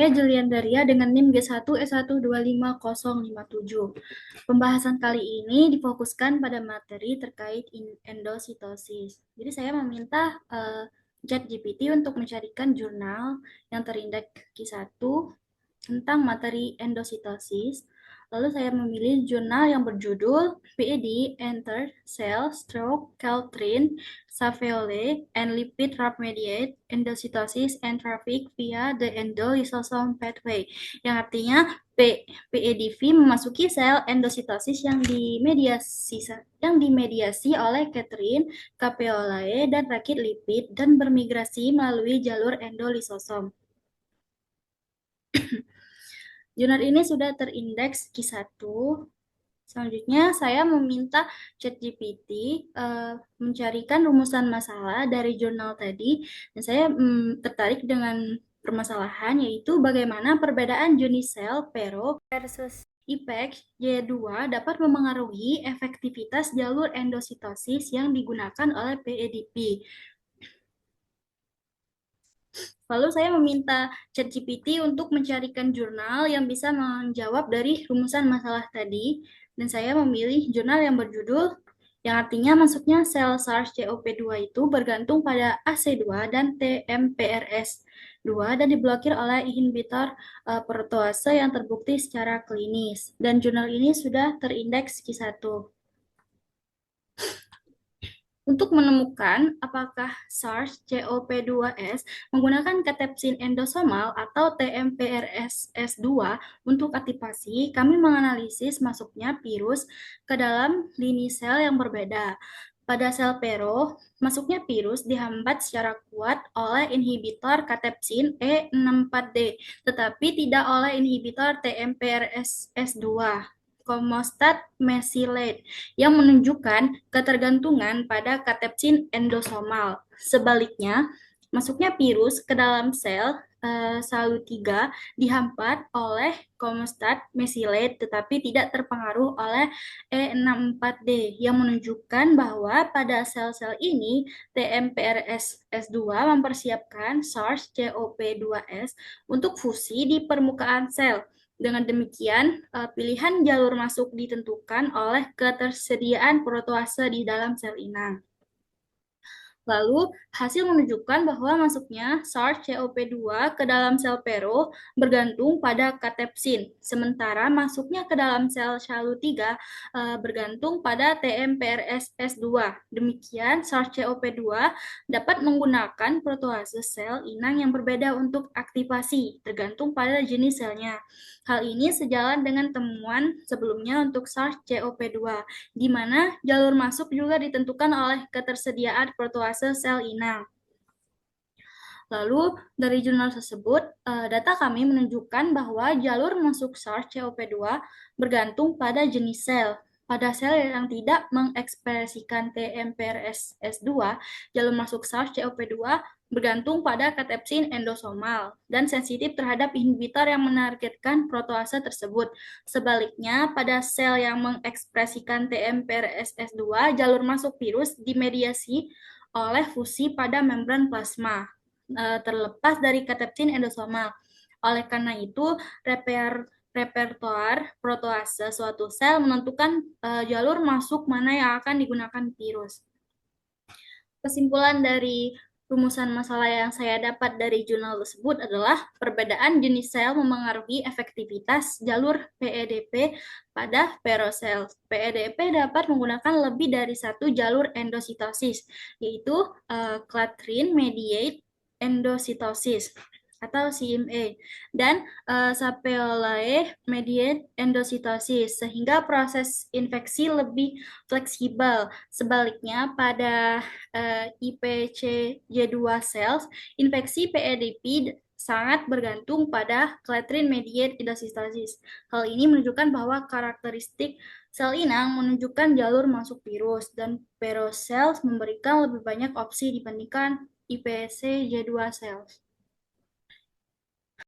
Saya Juliandaria dengan NIM G1S1250057. Pembahasan kali ini difokuskan pada materi terkait endositosis. Jadi saya meminta ChatGPT untuk mencarikan jurnal yang terindeks Q1 tentang materi endositosis. Lalu saya memilih jurnal yang berjudul PED Enter Cell Stroke Caltrine Saveole and Lipid Rab Mediate Endocytosis and Traffic via the Endolysosome Pathway, yang artinya PEDV memasuki sel endositosis yang dimediasi oleh Catherine, caveolae, dan rakit lipid dan bermigrasi melalui jalur endolisosom. Jurnal ini sudah terindeks Q1. Selanjutnya, saya meminta ChatGPT mencarikan rumusan masalah dari jurnal tadi, dan saya tertarik dengan permasalahan, yaitu bagaimana perbedaan jenis sel Pero versus IPEX Y2 dapat memengaruhi efektivitas jalur endositosis yang digunakan oleh PEDP. Lalu saya meminta ChatGPT untuk mencarikan jurnal yang bisa menjawab dari rumusan masalah tadi, dan saya memilih jurnal yang berjudul yang artinya masuknya sel SARS-CoV-2 itu bergantung pada AC2 dan TMPRS2 dan diblokir oleh inhibitor protease yang terbukti secara klinis. Dan jurnal ini sudah terindeks Q1. Untuk menemukan apakah SARS-CoV-2S menggunakan katepsin endosomal atau TMPRSS2 untuk aktivasi, kami menganalisis masuknya virus ke dalam lini sel yang berbeda. Pada sel Pero, masuknya virus dihambat secara kuat oleh inhibitor katepsin E64D, tetapi tidak oleh inhibitor TMPRSS2. Komostat mesylate yang menunjukkan ketergantungan pada katepsin endosomal. Sebaliknya, masuknya virus ke dalam sel SALU3 dihambat oleh komostat mesylate tetapi tidak terpengaruh oleh E64D yang menunjukkan bahwa pada sel-sel ini TMPRSS2 mempersiapkan SARS-CoV-2S untuk fusi di permukaan sel. Dengan demikian, pilihan jalur masuk ditentukan oleh ketersediaan protease di dalam sel inang. Lalu, hasil menunjukkan bahwa masuknya SARS-CoV-2 ke dalam sel Pero bergantung pada katepsin, sementara masuknya ke dalam sel SHALU3 bergantung pada TMPRSS2. Demikian, SARS-CoV-2 dapat menggunakan protease sel inang yang berbeda untuk aktivasi, tergantung pada jenis selnya. Hal ini sejalan dengan temuan sebelumnya untuk SARS-CoV-2, di mana jalur masuk juga ditentukan oleh ketersediaan protease sel inang. Lalu, dari jurnal tersebut, data kami menunjukkan bahwa jalur masuk SARS-CoV-2 bergantung pada jenis sel. Pada sel yang tidak mengekspresikan TMPRSS2, jalur masuk SARS-CoV-2 bergantung pada katepsin endosomal dan sensitif terhadap inhibitor yang menargetkan protease tersebut. Sebaliknya, pada sel yang mengekspresikan TMPRSS2, jalur masuk virus dimediasi oleh fusi pada membran plasma, terlepas dari katepsin endosomal. Oleh karena itu, repertoar protease suatu sel menentukan jalur masuk mana yang akan digunakan virus. Kesimpulan dari rumusan masalah yang saya dapat dari jurnal tersebut adalah perbedaan jenis sel memengaruhi efektivitas jalur PEDP pada perosel. PEDP dapat menggunakan lebih dari satu jalur endositosis, yaitu Clathrin mediate endositosis atau CMA, dan Sapeolae mediate endositosis, sehingga proses infeksi lebih fleksibel. Sebaliknya, pada IPCJ2 cells, infeksi PEDP sangat bergantung pada Clathrin mediate endositosis. Hal ini menunjukkan bahwa karakteristik sel inang menunjukkan jalur masuk virus, dan Pero cells memberikan lebih banyak opsi dibandingkan IPCJ2 cells.